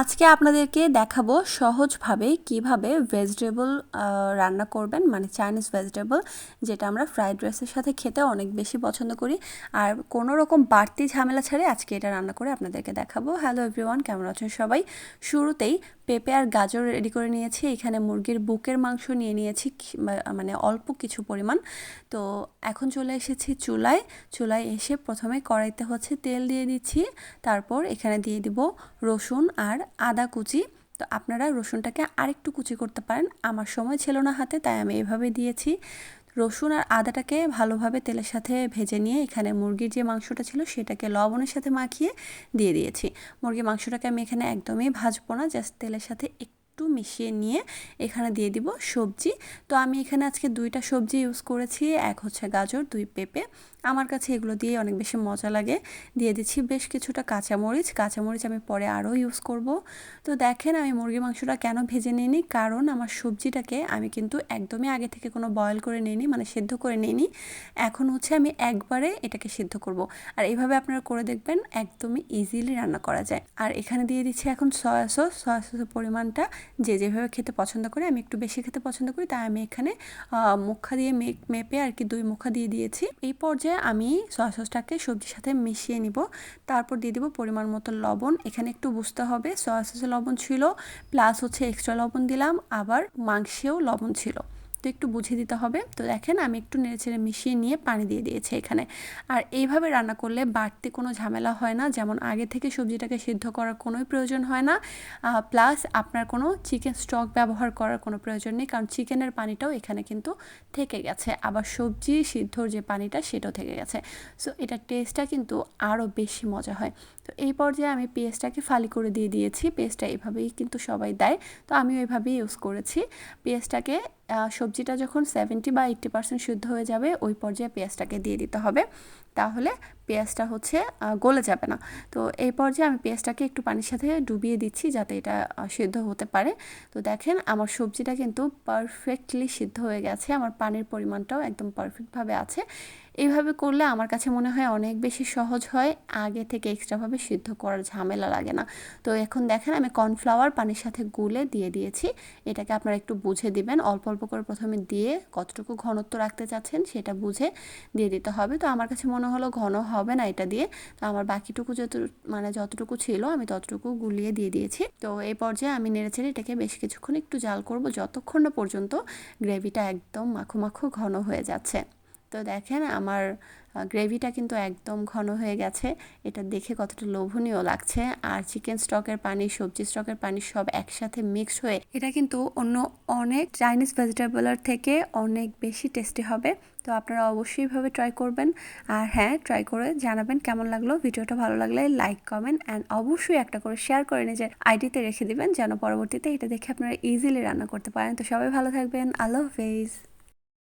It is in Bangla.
আজকে আপনাদেরকে দেখাবো সহজভাবে কিভাবে ভেজিটেবল রান্না করবেন, মানে চাইনিজ ভেজিটেবল, যেটা আমরা ফ্রাইড রাইসের সাথে খেতে অনেক বেশি পছন্দ করি। আর কোনো রকম বাড়তি ঝামেলা ছাড়াই আজকে এটা রান্না করে আপনাদেরকে দেখাবো। হ্যালো এভরিওয়ান, কেমন আছেন সবাই? শুরুতেই পেঁপে আর গাজর রেডি করে নিয়েছি। এখানে মুরগির বুকের মাংস নিয়ে নিয়েছি, মানে অল্প কিছু পরিমাণ। তো এখন চলে এসেছি চুলায় এসে প্রথমে কড়াইতে তেল দিয়ে দিচ্ছি। তারপর এখানে দিয়ে দিব রসুন আর আদা কুচি। তো আপনারা রসুনটাকে আরেকটু কুচি করতে পারেন, আমার সময় ছিল না হাতে, তাই আমি এভাবে দিয়েছি। রসুন আর আদাটাকে ভালোভাবে তেলের সাথে ভেজে নিয়ে এখানে মুরগির যে মাংসটা ছিল সেটাকে লবণের সাথে মাখিয়ে দিয়ে দিয়েছি। মুরগির মাংসটাকে আমি এখানে একদমই ভাজবো না, জাস্ট তেলের সাথে একটু মিশিয়ে নিয়ে এখানে দিয়ে দিব সবজি। তো আমি এখানে আজকে 2টা সবজি ইউজ করেছি, এক গাজর, 2 পেঁপে। আমার কাছে এগুলো দিয়ে অনেক বেশি মজা লাগে। দিয়ে দিচ্ছি বেশ কিছুটা কাঁচামরিচ আমি পরে আরও ইউজ করব। তো দেখেন আমি মুরগির মাংসটা কেন ভেজে নিইনি, কারণ আমার সবজিটাকে আমি কিন্তু একদমই আগে থেকে কোনো বয়েল করে নিইনি, মানে সিদ্ধ করে নিইনি। এখন আমি একবারে এটাকে সিদ্ধ করব। আর এইভাবে আপনারা করে দেখবেন, একদমই ইজিলি রান্না করা যায়। আর এখানে দিয়ে দিচ্ছি এখন সয়া সসের পরিমাণটা যে যেভাবে খেতে পছন্দ করে, আমি একটু বেশি খেতে পছন্দ করি, তাই আমি এখানে মুখা দিয়ে মেপে আর কি 2 মুখা দিয়ে দিয়েছি। এই পর্যায়ে আমি সয়া সসটাকে সবজির সাথে মিশিয়ে নিব। তারপর দিয়ে দিব পরিমাণ মতো লবণ। এখানে একটু বুঝতে হবে, সয়া সসে লবণ ছিল, প্লাস এক্সট্রা লবণ দিলাম, আবার মাংসেও লবণ ছিল, তো একটু বুঝে দিতে হবে। তো দেখেন আমি একটু নেড়েচেড়ে মিশিয়ে নিয়ে পানি দিয়ে দিয়েছি এখানে। আর এইভাবে রান্না করলে বাড়তি কোনো ঝামেলা হয় না, যেমন আগে থেকে সবজিটাকে সিদ্ধ করার কোনোই প্রয়োজন হয় না, প্লাস আপনার কোনো চিকেন স্টক ব্যবহার করার কোনো প্রয়োজন নেই, কারণ চিকেনের পানিটাও এখানে কিন্তু থেকে গেছে, আবার সবজি সিদ্ধর যে পানিটা সেটাও থেকে গেছে। সো এটার টেস্টটা কিন্তু আরও বেশি মজা হয়। তো এই পর্যায়ে আমি পেঁয়াজটাকে ফালি করে দিয়ে দিয়েছি। পেঁয়াজটা এভাবেই কিন্তু সবাই দেয়, তো আমিও এভাবেই ইউজ করেছি। পেঁয়াজটাকে সবজিটা যখন 70 বা 80% সিদ্ধ হয়ে যাবে, ওই পর্যায়ে পেঁয়াজটাকে দিয়ে দিতে হবে, তাহলে পেঁয়াজটা গলে যাবে না। তো এই পর্যায়ে আমি পেঁয়াজটাকে একটু পানির সাথে ডুবিয়ে দিচ্ছি, যাতে এটা সিদ্ধ হতে পারে। তো দেখেন আমার সবজিটা কিন্তু পারফেক্টলি সিদ্ধ হয়ে গেছে, আমার পানির পরিমাণটাও একদম পারফেক্টভাবে আছে। এইভাবে করলে আমার কাছে মনে হয় অনেক বেশি সহজ হয়, আগে থেকে এক্সট্রাভাবে সিদ্ধ করার ঝামেলা লাগে না। তো এখন দেখেন আমি কর্নফ্লাওয়ার পানির সাথে গুলে দিয়ে দিয়েছি। এটাকে আপনারা একটু বুঝে দিবেন, অল্প অল্প করে প্রথমে দিয়ে কতটুকু ঘনত্ব রাখতে চাচ্ছেন সেটা বুঝে দিয়ে দিতে হবে। তো আমার কাছে মনে হলো ঘন হবে না এটা দিয়ে, তো আমার বাকিটুকু যতটুকু ছিল আমি ততটুকু গুলিয়ে দিয়ে দিয়েছি। তো এই পর্যায়ে আমি নেড়েচেড়ে এটাকে বেশ কিছুক্ষণ একটু জাল করব, যতক্ষণ না পর্যন্ত গ্রেভিটা একদম মাখো মাখো ঘন হয়ে যাচ্ছে। তো দেখেন আমার গ্রেভিটা কিন্তু একদম ঘন হয়ে গেছে, এটা দেখে কতটা লোভনীয় লাগছে। আর চিকেন স্টকের পানি, সবজি স্টকের পানি সব একসাথে মিক্সড হয়ে এটা কিন্তু অন্য অনেক চাইনিজ ভেজিটেবলের থেকে অনেক বেশি টেস্টি হবে। তো আপনারা অবশ্যই এভাবে ট্রাই করবেন। আর হ্যাঁ, ট্রাই করে জানাবেন কেমন লাগলো। ভিডিওটা ভালো লাগলে লাইক, কমেন্ট অ্যান্ড অবশ্যই একটা করে শেয়ার করে নিজের আইডিতে রেখে দিবেন, যেন পরবর্তীতে এটা দেখে আপনারা ইজিলি রান্না করতে পারেন। তো সবাই ভালো থাকবেন, আল্লাহ হাফেজ।